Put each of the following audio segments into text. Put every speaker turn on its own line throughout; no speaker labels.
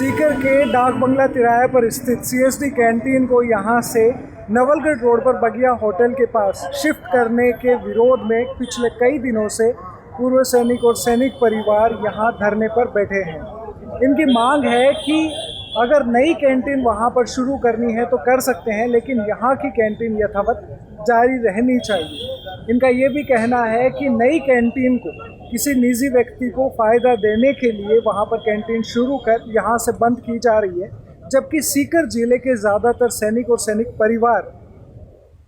सीकर के डाक बंगला तिराहे पर स्थित सीएसडी कैंटीन को यहां से नवलगढ़ रोड पर बगिया होटल के पास शिफ्ट करने के विरोध में पिछले कई दिनों से पूर्व सैनिक और सैनिक परिवार यहां धरने पर बैठे हैं। इनकी मांग है कि अगर नई कैंटीन वहां पर शुरू करनी है तो कर सकते हैं, लेकिन यहां की कैंटीन यथावत जारी रहनी चाहिए। इनका ये भी कहना है कि नई कैंटीन को किसी निजी व्यक्ति को फ़ायदा देने के लिए वहां पर कैंटीन शुरू कर यहां से बंद की जा रही है, जबकि सीकर जिले के ज़्यादातर सैनिक और सैनिक परिवार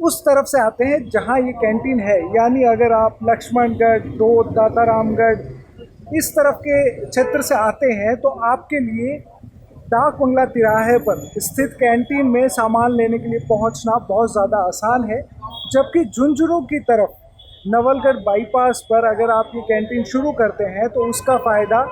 उस तरफ से आते हैं जहां ये कैंटीन है। यानी अगर आप लक्ष्मणगढ़, डोड, दातारामगढ़ इस तरफ के क्षेत्र से आते हैं तो आपके लिए डाक बंगला तिराहे पर स्थित कैंटीन में सामान लेने के लिए पहुंचना बहुत ज़्यादा आसान है, जबकि झुंझुनू की तरफ नवलगढ़ बाईपास पर अगर आप ये कैंटीन शुरू करते हैं तो उसका फ़ायदा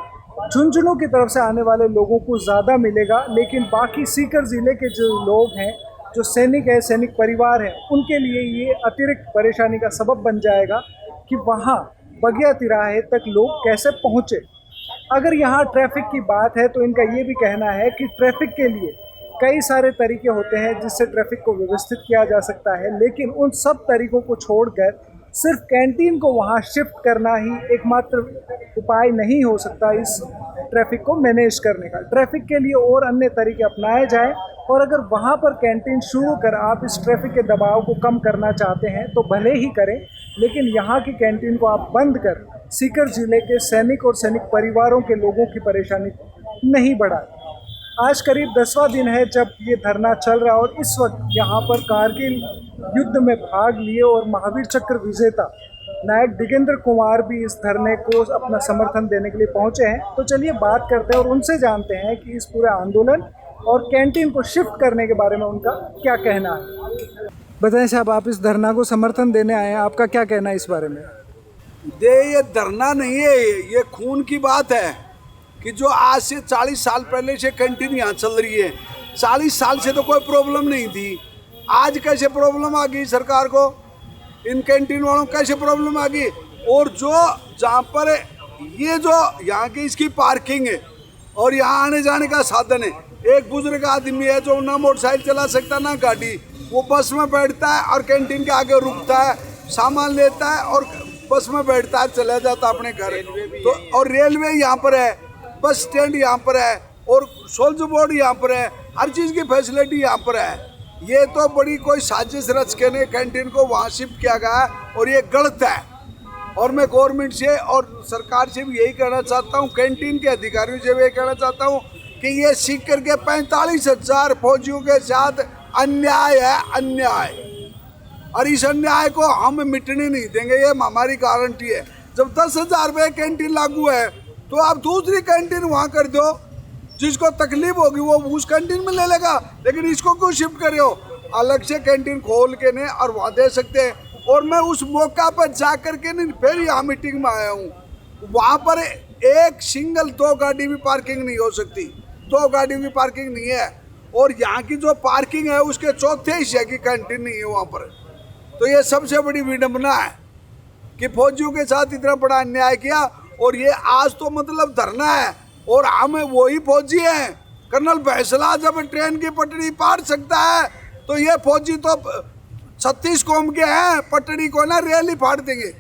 झुंझुनू की तरफ से आने वाले लोगों को ज़्यादा मिलेगा, लेकिन बाकी सीकर ज़िले के जो लोग हैं, जो सैनिक है, सैनिक परिवार हैं, उनके लिए ये अतिरिक्त परेशानी का सबब बन जाएगा कि वहाँ बगिया तिराहे तक लोग कैसे पहुँचे। अगर यहाँ ट्रैफिक की बात है तो इनका ये भी कहना है कि ट्रैफिक के लिए कई सारे तरीके होते हैं जिससे ट्रैफिक को व्यवस्थित किया जा सकता है, लेकिन उन सब तरीकों को छोड़कर सिर्फ कैंटीन को वहाँ शिफ्ट करना ही एकमात्र उपाय नहीं हो सकता इस ट्रैफिक को मैनेज करने का। ट्रैफिक के लिए और अन्य तरीके अपनाए जाएं, और अगर वहाँ पर कैंटीन शुरू कर आप इस ट्रैफिक के दबाव को कम करना चाहते हैं तो भले ही करें, लेकिन यहाँ की कैंटीन को आप बंद कर सीकर जिले के सैनिक और सैनिक परिवारों के लोगों की परेशानी नहीं बढ़ाएं। आज करीब 10वां दिन है जब ये धरना चल रहा है, और इस वक्त यहाँ पर कारगिल युद्ध में भाग लिए और महावीर चक्र विजेता नायक डिगेंद्र कुमार भी इस धरने को अपना समर्थन देने के लिए पहुँचे हैं। तो चलिए बात करते हैं और उनसे जानते हैं कि इस पूरे आंदोलन और कैंटीन को शिफ्ट करने के बारे में उनका क्या कहना है। बताएं साहब, आप इस धरना को समर्थन देने आए हैं, आपका क्या कहना है इस बारे में?
ये धरना नहीं है, ये खून की बात है कि जो आज से 40 साल पहले से कैंटीन यहाँ चल रही है। 40 साल से तो कोई प्रॉब्लम नहीं थी, आज कैसे प्रॉब्लम आ गई सरकार को? इन कैंटीन वालों को कैसे प्रॉब्लम आ गई? और जो जहाँ पर ये जो यहाँ की इसकी पार्किंग है और यहाँ आने जाने का साधन है, एक बुजुर्ग आदमी है जो ना मोटरसाइकिल चला सकता ना गाड़ी, वो बस में बैठता है और कैंटीन के आगे रुकता है, सामान लेता है और बस में बैठता है, चला जाता अपने घर। तो और रेलवे यहाँ पर है, बस स्टैंड यहाँ पर है, और सोल्जर बोर्ड यहाँ पर है, हर चीज़ की फैसिलिटी यहाँ पर है। ये तो बड़ी कोई साजिश रच के ने कैंटीन को वहाँ शिफ्ट किया गया है, और ये गलत है। और मैं गवर्नमेंट से और सरकार से भी यही कहना चाहता हूँ, कैंटीन के अधिकारियों से भी यही कहना चाहता हूँ कि ये सीकर के 45,000 फौजियों के साथ अन्याय है, अन्याय। और इस अन्याय को हम मिटने नहीं देंगे, ये हमारी गारंटी है। जब 10,000 रुपये कैंटीन लागू है तो आप दूसरी कैंटीन वहाँ कर दो, जिसको तकलीफ होगी वो उस कैंटीन में ले लेगा, लेकिन इसको क्यों शिफ्ट कर रहे हो? अलग से कैंटीन खोल के ने और वहाँ दे सकते हैं। और मैं उस मौका पर जा कर के नहीं फिर यहाँ मीटिंग में आया हूँ, वहाँ पर एक सिंगल 2 गाड़ी भी पार्किंग नहीं हो सकती, 2 गाड़ी भी पार्किंग नहीं है। और यहाँ की जो पार्किंग है उसके चौथे हिस्से की कैंटीन नहीं है वहाँ पर। तो ये सबसे बड़ी विडंबना है कि फौजियों के साथ इतना बड़ा अन्याय किया। और ये आज तो मतलब धरना है, और हम वही फौजी हैं। कर्नल फैसला जब ट्रेन की पटड़ी पार सकता है तो ये फौजी तो 36 कौम के हैं, पटड़ी को ना रेल ही फाड़ देंगे।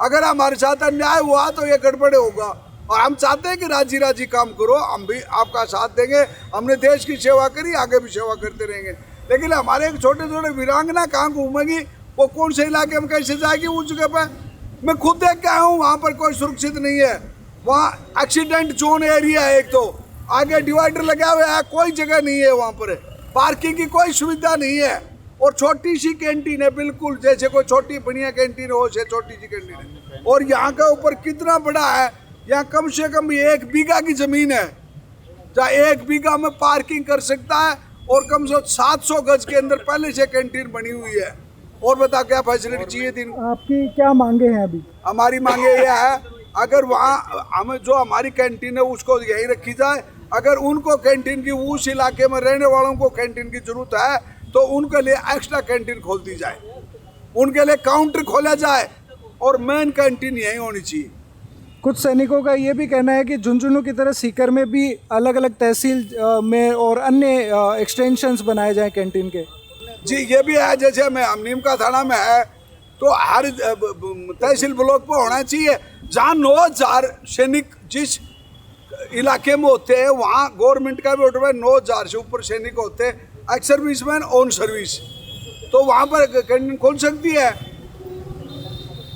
अगर हमारे साथ अन्याय हुआ तो ये गड़बड़े होगा, और हम चाहते हैं कि राजी राजी काम करो, हम भी आपका साथ देंगे। हमने देश की सेवा करी, आगे भी सेवा करते रहेंगे, लेकिन हमारे एक छोटे छोटे वीरांगना कहाँ घूमेगी? वो कौन से इलाके में कैसे जाएगी उस जगह पर? मैं खुद देख के आया हूँ, वहाँ पर कोई सुरक्षित नहीं है। वहाँ एक्सीडेंट जोन एरिया है, एक तो आगे डिवाइडर लगा हुआ है, कोई जगह नहीं है वहाँ पर, पार्किंग की कोई सुविधा नहीं है। और छोटी सी कैंटीन है, बिल्कुल जैसे कोई छोटी बढ़िया कैंटीन हो, से छोटी सी कैंटीन है। और यहाँ का ऊपर कितना बड़ा है, यहाँ कम से कम 1 बीघा की ज़मीन है, जहाँ 1 बीघा में पार्किंग कर सकता है, और कम से कम 700 गज के अंदर पहले से कैंटीन बनी हुई है। और बता क्या फैसिलिटी चाहिए थी?
आपकी क्या मांगे हैं अभी?
हमारी मांगे ये है, अगर वहाँ हमें जो हमारी कैंटीन है उसको यहीं रखी जाए। अगर उनको कैंटीन की उस इलाके में रहने वालों को कैंटीन की जरूरत है तो उनके लिए एक्स्ट्रा कैंटीन खोल दी जाए, उनके लिए काउंटर खोला जाए, और मेन कैंटीन यहीं होनी चाहिए।
कुछ सैनिकों का ये भी कहना है कि झुंझुनू की तरह सीकर में भी अलग अलग तहसील में और अन्य एक्सटेंशंस बनाए जाएं कैंटीन के।
जी ये भी है, जैसे मैं नीम का थाना में है तो हर तहसील ब्लॉक पर होना चाहिए। जहाँ 9,000 सैनिक जिस इलाके में होते हैं वहाँ गवर्नमेंट का भी ऑर्डर है 9,000 से ऊपर सैनिक होते हैं, एक्स सर्विसमैन ऑन सर्विस, तो वहाँ पर कैंटीन खोल सकती है।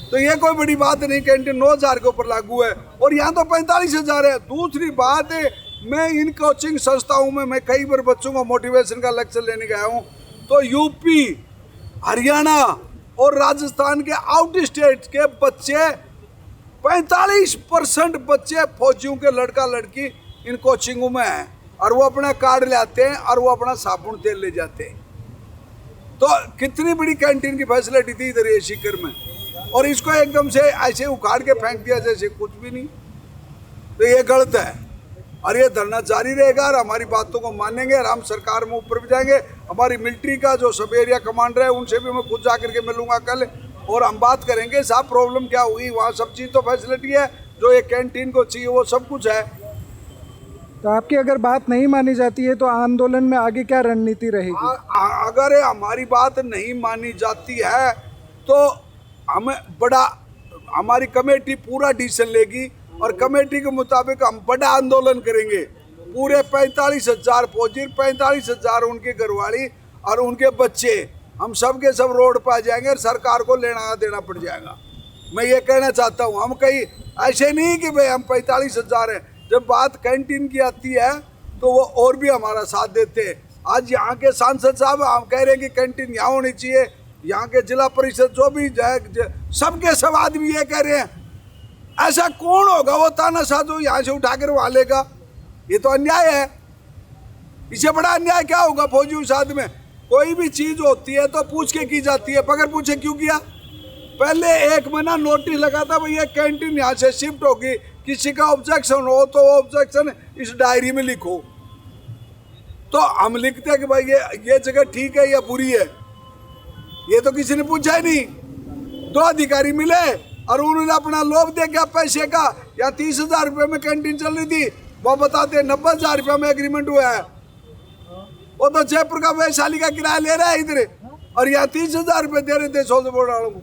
तो ये कोई बड़ी बात नहीं, कैंटीन 9,000 के ऊपर लागू है और यहाँ तो 45,000 है। दूसरी बात है, मैं इन कोचिंग संस्थाओं में मैं कई बार बच्चोों को मोटिवेशन का लेक्चर लेने गया हूँ, तो यूपी, हरियाणा और राजस्थान के आउट स्टेट के बच्चे 45% बच्चे फौजियों के लड़का लड़की इन कोचिंगों में हैं और वो अपना कार्ड ले आते हैं और वो अपना साबुन तेल ले जाते हैं। तो कितनी बड़ी कैंटीन की फैसिलिटी थी इधर ये सीकर में, और इसको एकदम से ऐसे उखाड़ के फेंक दिया जैसे कुछ भी नहीं। तो ये गलत है और ये धरना जारी रहेगा और हमारी बातों को मानेंगे और हम सरकार में ऊपर भी जाएंगे। हमारी मिलिट्री का जो सब एरिया कमांडर है उनसे भी मैं खुद जा करके मिलूंगा कल और हम बात करेंगे साहब प्रॉब्लम क्या हुई। वहाँ सब चीज़ तो फैसिलिटी है, जो ये कैंटीन को चाहिए वो सब कुछ है।
तो आपकी अगर बात नहीं मानी जाती है तो आंदोलन में आगे क्या रणनीति रहेगी?
अगर हमारी बात नहीं मानी जाती है तो हमें हमारी कमेटी पूरा डिसीजन लेगी और कमेटी के मुताबिक हम बड़ा आंदोलन करेंगे। पूरे 45,000 फौजी, 45,000 उनके घरवाली और उनके बच्चे, हम सब के सब रोड पर आ जाएंगे और सरकार को लेना देना पड़ जाएगा। मैं ये कहना चाहता हूँ, हम कहीं ऐसे नहीं कि भाई हम 45,000 हैं। जब बात कैंटीन की आती है तो वो और भी हमारा साथ देते हैं। आज यहाँ के सांसद साहब हम कह रहे हैं कि कैंटीन यहाँ होनी चाहिए, यहाँ के जिला परिषद जो भी सबके सब आदमी ये कह रहे हैं। ऐसा कौन होगा वो तानाशाह जो यहाँ से उठाकर वहाँ लेगा? ये तो अन्याय है। इससे बड़ा अन्याय क्या होगा? फौजी साथ में कोई भी चीज होती है तो पूछ के की जाती है, बगैर पूछे क्यों किया? पहले 1 महीना नोटिस लगा था भाई ये कैंटीन यहाँ से शिफ्ट होगी, किसी का ऑब्जेक्शन हो तो वो ऑब्जेक्शन इस डायरी में लिखो। तो हम लिखते हैं कि भाई ये जगह ठीक है या बुरी है, ये तो किसी ने पूछा ही नहीं। 2 अधिकारी मिले और उन्होंने अपना लोभ दे गया पैसे का, या 30,000 रुपये में कैंटीन चल रही थी, वो बताते 90,000 रुपये में एग्रीमेंट हुआ है। वो तो जयपुर का वैशाली का किराया ले रहा है इधर, और यहाँ 30,000 रुपये दे रहे थे 100 बोर्ड वालों को।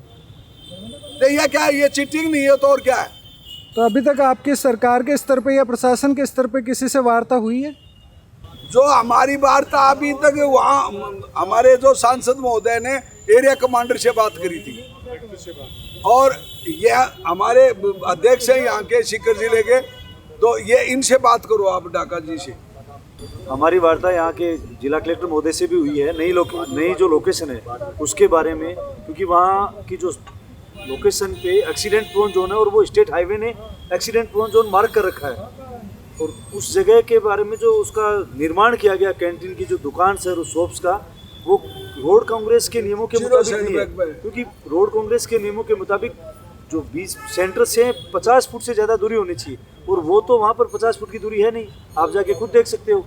तो ये क्या है? ये चीटिंग नहीं है तो और क्या है?
तो अभी तक आपकी सरकार के स्तर पे या प्रशासन के स्तर पे किसी से वार्ता हुई है?
जो हमारी वार्ता अभी तक वहाँ हमारे जो सांसद महोदय ने एरिया कमांडर से बात करी थी, और ये हमारे अध्यक्ष हैं यहाँ के सीकर जिले के, तो ये इनसे बात करो आप डाका जी से।
हमारी वार्ता यहाँ के जिला कलेक्टर महोदय से भी हुई है, नई जो लोकेशन है उसके बारे में, क्योंकि वहाँ की जो लोकेशन पे एक्सीडेंट प्रोन जोन है और वो स्टेट हाईवे ने एक्सीडेंट प्रोन जोन मार्क कर रखा है, और उस जगह के बारे में जो उसका निर्माण किया गया कैंटीन की जो दुकान से और शॉप्स का, वो रोड कांग्रेस के नियमों के मुताबिक नहीं है, क्योंकि रोड कांग्रेस के नियमों के मुताबिक जो 20 सेंटर से 50 फुट से ज़्यादा दूरी होनी चाहिए, और वो तो वहाँ पर 50 फुट की दूरी है नहीं। आप जाके खुद देख सकते हो,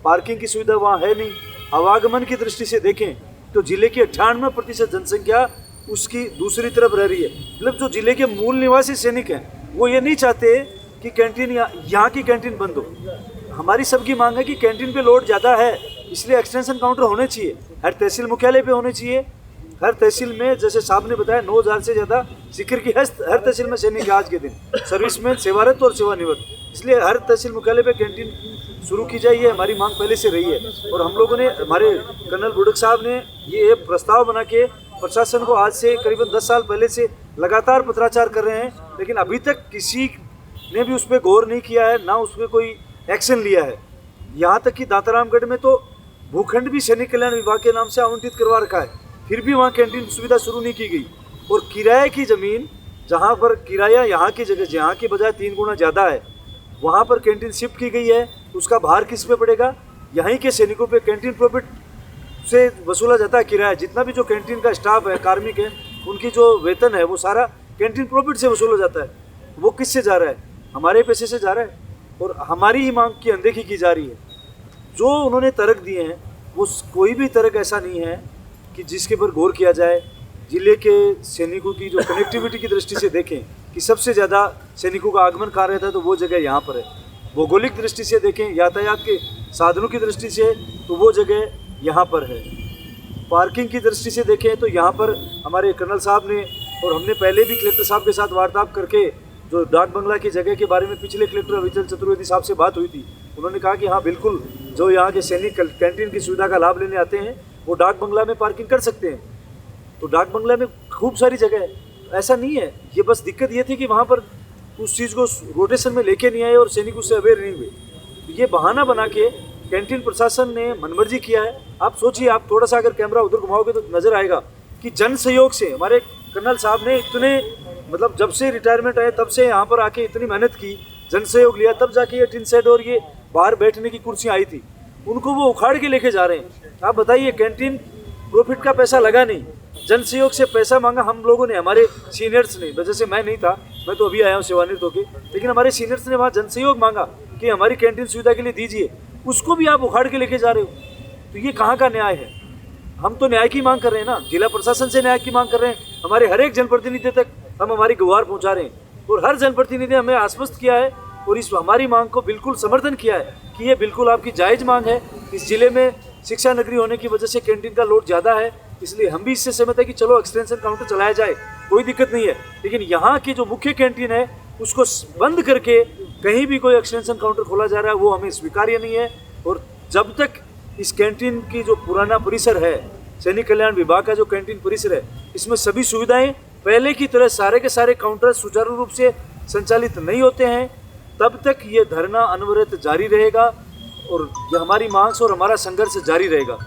पार्किंग की सुविधा वहाँ है नहीं। आवागमन की दृष्टि से देखें तो जिले की 98% जनसंख्या उसकी दूसरी तरफ रह रही है। मतलब जो जिले के मूल निवासी सैनिक हैं वो ये नहीं चाहते कि कैंटीन यहाँ की कैंटीन बंद हो। हमारी सबकी मांग है कि कैंटीन पे लोड ज़्यादा है, इसलिए एक्सटेंशन काउंटर होने चाहिए, हर तहसील मुख्यालय पे होने चाहिए। हर तहसील में, जैसे साहब ने बताया, 9,000 से ज़्यादा सीकर की हर तहसील में सैनिक आज के दिन सर्विसमैन, सेवारत और सेवानिवृत्त, इसलिए हर तहसील मुख्यालय पे कैंटीन शुरू की जाए, ये हमारी मांग पहले से रही है। और हम लोगों ने, हमारे कर्नल बुड़क साहब ने ये प्रस्ताव बना के प्रशासन को आज से करीबन 10 साल पहले से लगातार पत्राचार कर रहे हैं, लेकिन अभी तक किसी ने भी उस पर गौर नहीं किया है, ना उस पर कोई एक्शन लिया है। यहाँ तक कि दातारामगढ़ में तो भूखंड भी सैनिक कल्याण विभाग के नाम से आवंटित करवा रखा है, फिर भी वहाँ कैंटीन सुविधा शुरू नहीं की गई। और किराए की ज़मीन, जहाँ पर किराया यहाँ की जगह जहाँ की बजाय 3 गुना ज़्यादा है, वहाँ पर कैंटीन शिफ्ट की गई है, उसका भार किस पे पड़ेगा? यहीं के सैनिकों पे कैंटीन प्रॉफिट से वसूला जाता है किराया। जितना भी जो कैंटीन का स्टाफ है, कार्मिक है, उनकी जो वेतन है वो सारा कैंटीन प्रॉफिट से वसूला जाता है। वो किससे जा रहा है? हमारे पैसे से जा रहा है, और हमारी ही मांग की अनदेखी की जा रही है। जो उन्होंने तर्क दिए हैं वो कोई भी तर्क ऐसा नहीं है कि जिसके पर गौर किया जाए। जिले के सैनिकों की जो कनेक्टिविटी की दृष्टि से देखें कि सबसे ज़्यादा सैनिकों का आगमन कहाँ रहता है, तो वो जगह यहाँ पर है। भौगोलिक दृष्टि से देखें, यातायात के साधनों की दृष्टि से तो वो जगह यहाँ पर है। पार्किंग की दृष्टि से देखें तो यहाँ पर हमारे कर्नल साहब ने और हमने पहले भी कलेक्टर साहब के साथ वार्तालाप करके जो डाक बंगला की जगह के बारे में पिछले कलेक्टर विचल चतुर्वेदी साहब से बात हुई थी। उन्होंने कहा कि हाँ बिल्कुल, जो यहाँ के सैनिक कैंटीन की सुविधा का लाभ लेने आते हैं वो डाक बंगला में पार्किंग कर सकते हैं। तो डाक बंगला में खूब सारी जगह है, ऐसा नहीं है। ये बस दिक्कत ये थी कि वहाँ पर उस चीज़ को रोटेशन में लेके नहीं आए और सैनिक उससे अवेयर नहीं हुए। तो ये बहाना बना के कैंटीन प्रशासन ने मनमर्जी किया है। आप सोचिए, आप थोड़ा सा अगर कैमरा उधर घुमाओगे तो नज़र आएगा कि जन सहयोग से हमारे कर्नल साहब ने इतने, मतलब जब से रिटायरमेंट आए तब से यहाँ पर आके इतनी मेहनत की, जन सहयोग लिया, तब जाके ये टिन सेट और ये बाहर बैठने की कुर्सियाँ आई थी, उनको वो उखाड़ के लेके जा रहे हैं। आप बताइए, कैंटीन प्रॉफिट का पैसा लगा नहीं, जन सहयोग से पैसा मांगा हम लोगों ने, हमारे सीनियर्स ने, जैसे मैं नहीं था, मैं तो अभी आया हूँ सेवानिवृत्त होके, लेकिन हमारे सीनियर्स ने वहाँ जन सहयोग मांगा कि हमारी कैंटीन सुविधा के लिए दीजिए, उसको भी आप उखाड़ के लेके जा रहे हो। तो ये कहाँ का न्याय है? हम तो न्याय की मांग कर रहे हैं ना, जिला प्रशासन से न्याय की मांग कर रहे हैं, हमारे हर एक जनप्रतिनिधि तक हम हमारी गुहार पहुँचा रहे हैं और हर जनप्रतिनिधि हमें आश्वस्त किया है और इस हमारी मांग को बिल्कुल समर्थन किया है कि ये बिल्कुल आपकी जायज़ मांग है। इस जिले में शिक्षा नगरी होने की वजह से कैंटीन का लोड ज़्यादा है, इसलिए हम भी इससे सहमत है कि चलो एक्सटेंशन काउंटर चलाया जाए, कोई दिक्कत नहीं है। लेकिन यहाँ की जो मुख्य कैंटीन है उसको बंद करके कहीं भी कोई एक्सटेंशन काउंटर खोला जा रहा है, वो हमें स्वीकार्य नहीं है। और जब तक इस कैंटीन की जो पुराना परिसर है, सैनिक कल्याण विभाग का जो कैंटीन परिसर है, इसमें सभी सुविधाएं पहले की तरह सारे के सारे काउंटर सुचारू रूप से संचालित नहीं होते हैं, तब तक ये धरना अनवरत जारी रहेगा और ये हमारी मांग और हमारा संघर्ष जारी रहेगा।